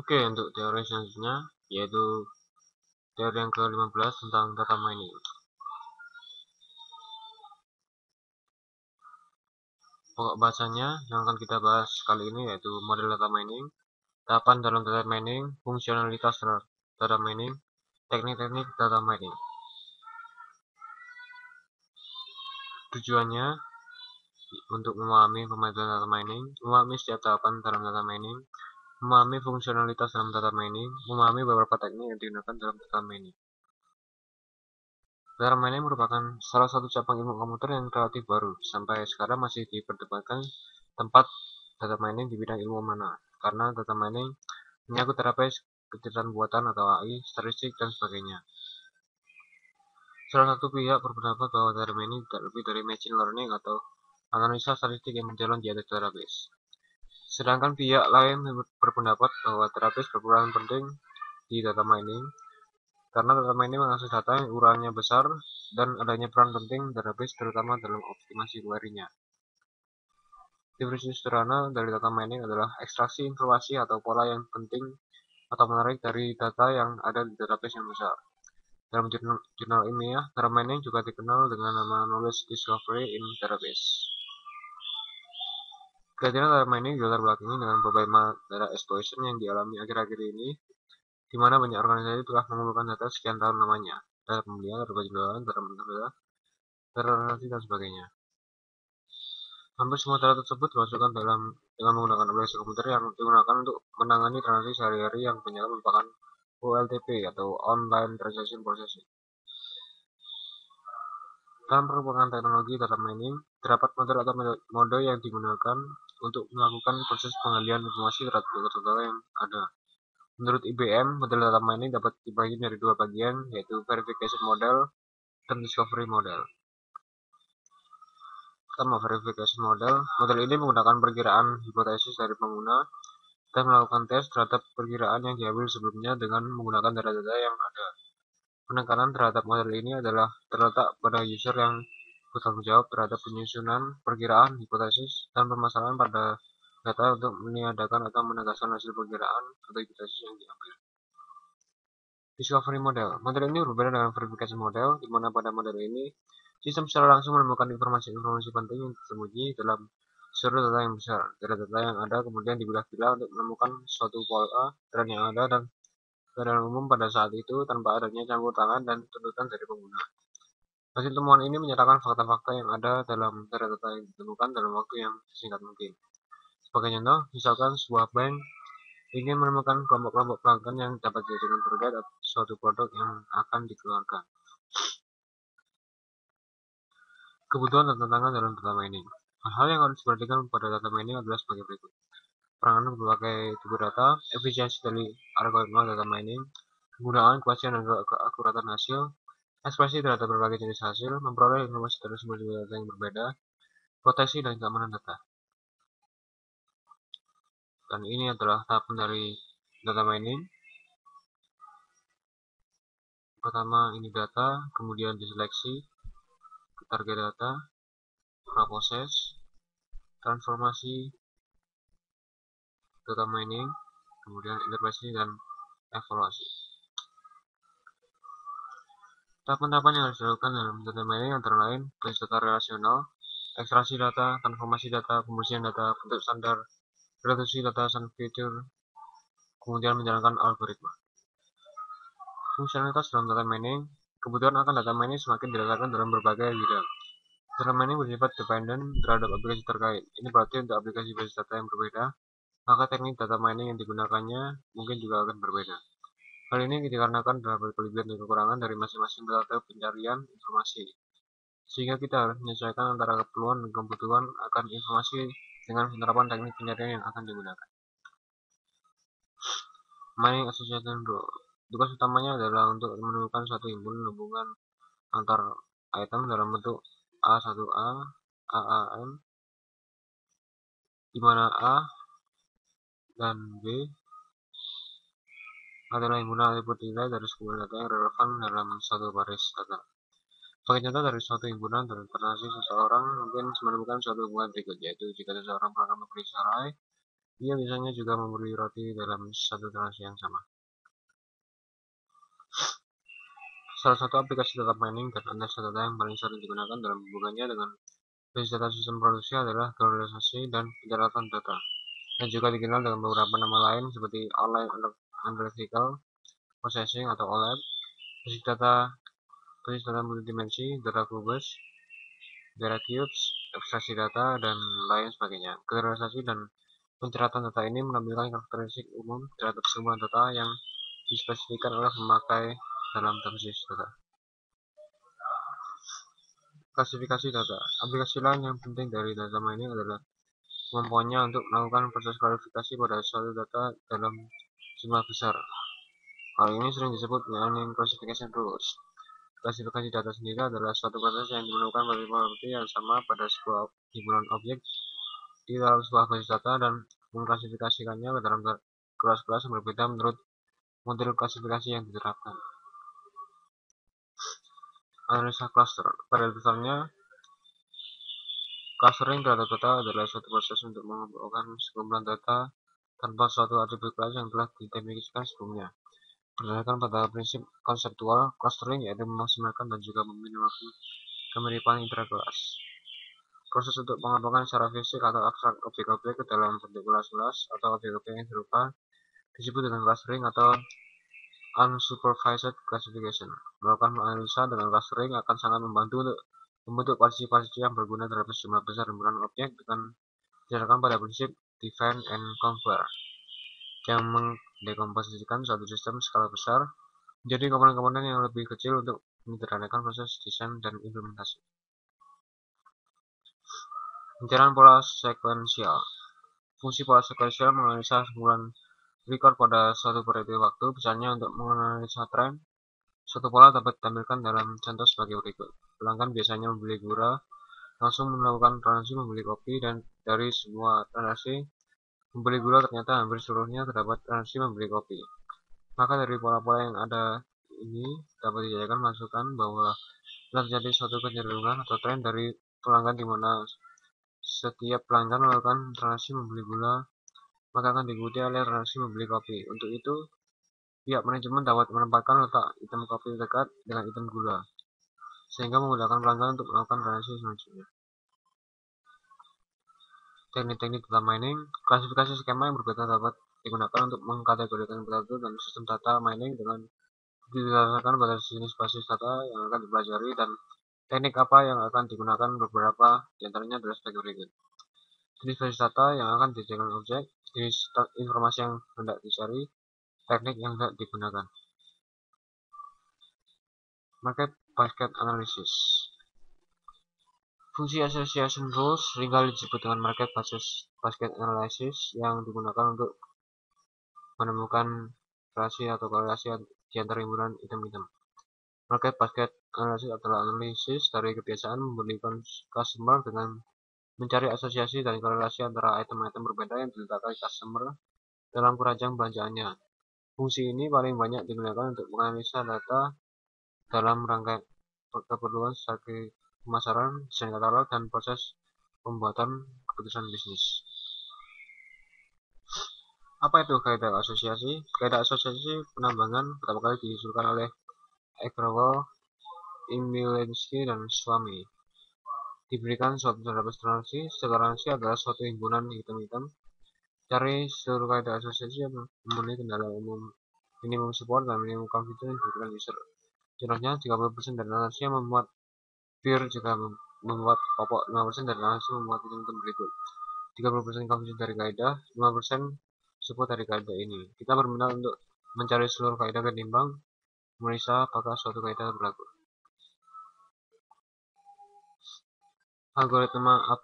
Oke, untuk teori selanjutnya yaitu teori yang ke-15 tentang data mining. Pokok bahasanya yang akan kita bahas kali ini yaitu model data mining, tahapan dalam data mining, fungsionalitas data mining, teknik-teknik data mining. Tujuannya untuk memahami pemahaman data mining, memahami setiap tahapan dalam data mining, memahami fungsionalitas dalam data mining, memahami beberapa teknik yang digunakan dalam data mining. Data mining merupakan salah satu cabang ilmu komputer yang relatif baru. Sampai sekarang masih diperdebatkan tempat data mining di bidang ilmu mana, karena data mining menyangkut database, kecerdasan buatan atau AI, statistik, dan sebagainya. Salah satu pihak berpendapat bahwa data mining tidak lebih dari machine learning atau analisa statistik yang berjalan di atas database. Sedangkan pihak lain berpendapat bahwa database berperan penting di data mining, karena data mining mengakses data yang ukurannya besar dan adanya peran penting database terutama dalam optimasi query-nya. Definisi sederhana dari data mining adalah ekstraksi informasi atau pola yang penting atau menarik dari data yang ada di database yang besar. Dalam jurnal ilmiah, data mining juga dikenal dengan nama knowledge discovery in database. Kehadiran data mining dilatar belakangi dengan problema data exploitation yang dialami akhir-akhir ini, di mana banyak organisasi telah mengumpulkan data sekian tahun lamanya, data pembelian, data penjualan, data data transaksi, dan sebagainya. Hampir semua data tersebut dimasukkan dengan menggunakan aplikasi komputer yang digunakan untuk menangani transaksi sehari-hari yang kebanyakan merupakan OLTP atau Online Transaction Processing. Dalam perkembangan teknologi data mining, terdapat model atau mode yang digunakan untuk melakukan proses penggalian informasi terhadap data yang ada. Menurut IBM, model data mining dapat dibagi dari dua bagian, yaitu verification model dan discovery model. Pertama, verification model. Model ini menggunakan perkiraan hipotesis dari pengguna dan melakukan tes terhadap perkiraan yang diambil sebelumnya dengan menggunakan data-data yang ada. Penekanan terhadap model ini adalah terletak pada user yang bertanggung jawab terhadap penyusunan, perkiraan, hipotesis, dan permasalahan pada data untuk meniadakan atau menegaskan hasil perkiraan atau hipotesis yang diambil. Discovery model. Model ini berbeda dengan verification model, di mana pada model ini sistem secara langsung menemukan informasi-informasi penting yang tersembunyi dalam seluruh data yang besar. Data-data yang ada kemudian dipilah-pilah untuk menemukan suatu pola tren yang ada dan keadaan umum pada saat itu tanpa adanya campur tangan dan tuntutan dari pengguna. Hasil temuan ini menyatakan fakta-fakta yang ada dalam data-data yang ditemukan dalam waktu yang singkat mungkin. Sebagai contoh, misalkan sebuah bank ingin menemukan kelompok-kelompok pelanggan yang dapat dijadikan target atau suatu produk yang akan dikeluarkan. Kebutuhan dan tantangan dalam data mining. Hal-hal yang harus diperhatikan pada data mining adalah sebagai berikut. Penanganan berbagai tipe data, efisiensi dari algoritma data mining, penggunaan kepastian dan keakuratan hasil, ekspresi terhadap berbagai jenis hasil, memperoleh informasi dari sumber-sumber data yang berbeda, proteksi dan keamanan data. Dan ini adalah tahapan dari data mining. Pertama ini data, kemudian diseleksi, target data, proses, transformasi, data mining, kemudian interpretasi dan evaluasi. Tahapan-tahapan yang harus dilakukan dalam data mining antara lain basis data relasional, ekstraksi data, transformasi data, pembersihan data, bentuk standar, reduksi data dan fitur, kemudian menjalankan algoritma. Fungsionalitas dalam data mining. Kebutuhan akan data mining semakin dirasakan dalam berbagai bidang. Data mining bersifat dependen terhadap aplikasi terkait. Ini berarti untuk aplikasi basis data yang berbeda, maka teknik data mining yang digunakannya mungkin juga akan berbeda. Hal ini dikarenakan terdapat kelebihan dan kekurangan dari masing-masing metode pencarian informasi, sehingga kita harus menyesuaikan antara keperluan dan kebutuhan akan informasi dengan penerapan teknik pencarian yang akan digunakan. Mining Association Rule. Tugas utamanya adalah untuk menemukan suatu hubungan antar item dalam bentuk A1A, AAM, di mana A dan B adalah himpunan atribut nilai dari sebuah data yang relevan dalam satu baris data. Sebagai contoh dari suatu himpunan dan transaksi seseorang mungkin menemukan suatu hubungan berikut, yaitu jika seseorang pernah membeli saham Ia biasanya juga memberi roti dalam satu transaksi yang sama. Salah satu aplikasi data mining dan analisa data yang paling sering digunakan dalam hubungannya dengan basis data sistem produksi adalah globalisasi dan pencatatan data, yang juga dikenal dengan beberapa nama lain seperti Online Analytical Processing atau OLAP, basis data multidimensi, data cubes, data cubes, abstraksi data, dan lain sebagainya. Globalisasi dan pencatatan data ini menampilkan karakteristik umum terhadap semua data yang dispesifikasikan oleh pemakai dalam basis data. Klasifikasi data. Aplikasi lain yang penting dari data mining adalah kemampuannya untuk melakukan proses klasifikasi pada suatu data dalam jumlah besar. Hal ini sering disebut Mining Classification Rules. Klasifikasi data sendiri adalah suatu proses yang menemukan properti yang sama pada sebuah himpunan objek di dalam sebuah basis data dan mengklasifikasikannya ke dalam kelas-kelas yang berbeda menurut model klasifikasi yang diterapkan. Analisa cluster. Pada dasarnya, clustering terhadap data adalah suatu proses untuk mengumpulkan sekumpulan data tanpa suatu atribut kelas yang telah didefinisikan sebelumnya. Berdasarkan pada prinsip konseptual, clustering yaitu memaksimalkan dan juga meminimalkan kemiripan interkelas. Proses untuk pengembangan secara fisik atau abstrak objek-objek ke dalam bentuk kelas-kelas atau objek-objek yang serupa disebut dengan clustering atau unsupervised classification. Melakukan analisa dengan clustering akan sangat membantu untuk membentuk partisi-partisi yang berguna terhadap sejumlah besar himpunan objek dengan berdasarkan pada prinsip divide and conquer, yang mendekomposisikan suatu sistem skala besar menjadi komponen-komponen yang lebih kecil untuk menyederhanakan proses desain dan implementasi. Pencarian pola sekuensial. Fungsi pola sekuensial menganalisa sekumpulan record pada suatu periode waktu, misalnya untuk menganalisa tren. Suatu pola dapat ditampilkan dalam contoh sebagai berikut. Pelanggan biasanya membeli gula, langsung melakukan transaksi membeli kopi, dan dari semua transaksi membeli gula ternyata hampir seluruhnya terdapat transaksi membeli kopi. Maka dari pola-pola yang ada ini dapat dijadikan masukan bahwa telah terjadi suatu kecenderungan atau tren dari pelanggan di mana setiap pelanggan melakukan transaksi membeli gula, maka akan diikuti oleh transaksi membeli kopi. Untuk itu, pihak manajemen dapat menempatkan letak item kopi dekat dengan item gula, sehingga memudahkan pelanggan untuk melakukan transaksi selanjutnya. Teknik-teknik data mining. Klasifikasi skema yang berbeda dapat digunakan untuk mengkategorikan metode dan sistem data mining dengan didasarkan pada jenis basis data yang akan dipelajari dan teknik apa yang akan digunakan. Beberapa diantaranya adalah sebagai berikut. Jenis basis data yang akan dijadikan objek, jenis informasi yang hendak dicari, teknik yang hendak digunakan. Market Basket Analysis. Fungsi Association Rules seringkali disebut dengan Market Basket Analysis yang digunakan untuk menemukan relasi atau korelasi di antara himpunan item-item. Market Basket Analysis adalah analisis dari kebiasaan membeli customer dengan mencari asosiasi dan korelasi antara item-item berbeda yang diletakkan customer dalam keranjang belanjaannya. Fungsi ini paling banyak digunakan untuk menganalisa data dalam rangka keperluan strategi pemasaran, desain katalog, dan proses pembuatan keputusan bisnis. Apa itu kaidah asosiasi? Kaidah asosiasi penambangan pertama kali diusulkan oleh Agrawal, Imielewski, dan Swamy. Diberikan suatu database transaksi. Setiap transaksi adalah suatu himpunan item-item. Cari seluruh kaidah asosiasi yang memenuhi kendala umum minimum support dan minimum confidence yang diberikan user. Contohnya, 30% dari transaksi yang memuat peer juga membuat pokok, 5% dari transaksi memuat item-item berikut. 30% confidence dari kaidah, 5% support dari kaidah ini. Kita berminat untuk mencari seluruh kaidah ketimbang memeriksa apakah suatu kaidah berlaku. Algoritma a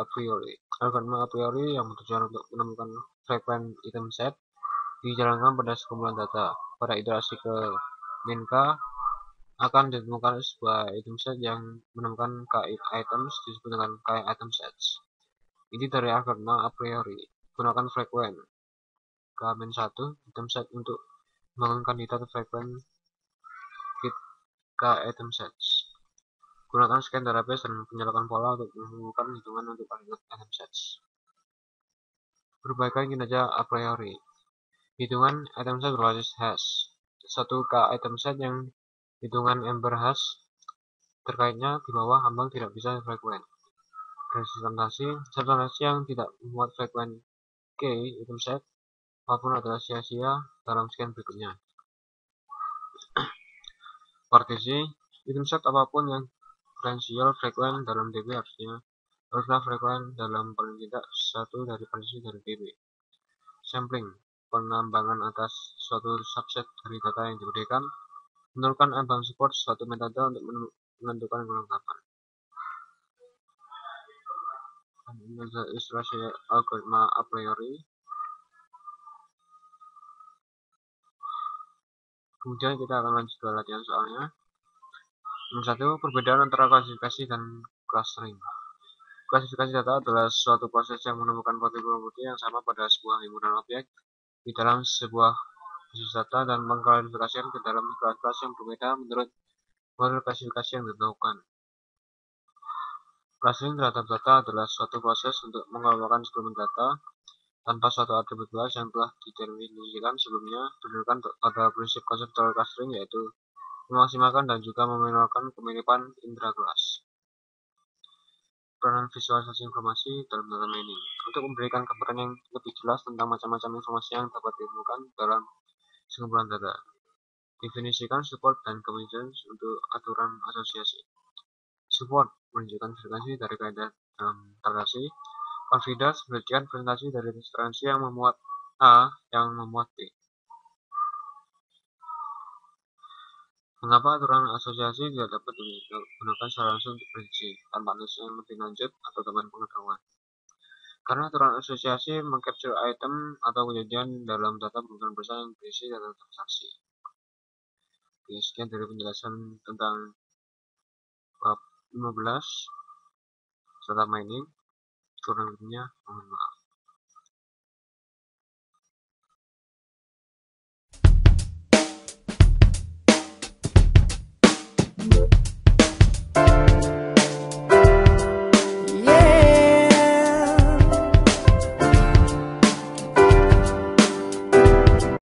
priori. Algoritma a priori yang bertujuan untuk menemukan frekuensi item set dijalankan pada sekumpulan data. Pada iterasi ke min-k akan ditemukan sebuah item set yang menemukan k items disebut dengan k item sets. Ini dari algoritma a priori. Gunakan frekuensi k-1 item set untuk membangun kandidat frekuensi k item sets. Gunakan scan database dan penyalakan pola untuk mengumpulkan hitungan untuk kandidat item sets. Perbaikan kinerja a priori. Hitungan item set berbasis hash. Satu K item set yang hitungan Ember hash terkaitnya di bawah ambang tidak bisa frekuent. Representasi yang tidak memuat frekuent K item set apapun adalah sia-sia dalam scan berikutnya. Partisi item set apapun yang potensial frekuent dalam DB haruslah frekuent dalam paling tidak satu dari partisi dari DB. Sampling penambangan atas suatu subset dari data yang diberikan, menurunkan ambang support suatu metode untuk menentukan kelengkapan. Ilustrasi algoritma a priori. Kemudian kita akan lanjut ke latihan soalnya. Nomor 1, perbedaan antara klasifikasi dan clustering. Klasifikasi data adalah suatu proses yang menemukan properti yang sama pada sebuah himpunan objek di dalam sebuah basis data dan mengklasifikasikan ke dalam kelas-kelas yang berbeda menurut model klasifikasi yang ditentukan. Clustering terhadap data adalah suatu proses untuk mengelompokkan suplemen data tanpa suatu atribut kelas yang telah didefinisikan sebelumnya berdasarkan pada prinsip konseptual clustering, yaitu memaksimalkan dan juga meminimalkan kemiripan intra-kelas. Peranan visualisasi informasi dalam data mining untuk memberikan gambaran yang lebih jelas tentang macam-macam informasi yang dapat ditemukan dalam sekumpulan data. Definisikan support dan convergence untuk aturan asosiasi. Support menunjukkan frekuensi dari kaidah dalam transaksi. Confidence menunjukkan frekuensi dari transaksi yang memuat A yang memuat B. Mengapa aturan asosiasi tidak dapat digunakan secara langsung untuk prediksi tanpa analisis yang lebih lanjut atau tambahan pengetahuan? Karena aturan asosiasi mengcapture item atau kejadian dalam data bukan besar yang berisi data transaksi. Oke, sekian dari penjelasan tentang bab 15 data mining. Kurang lebihnya mohon maaf.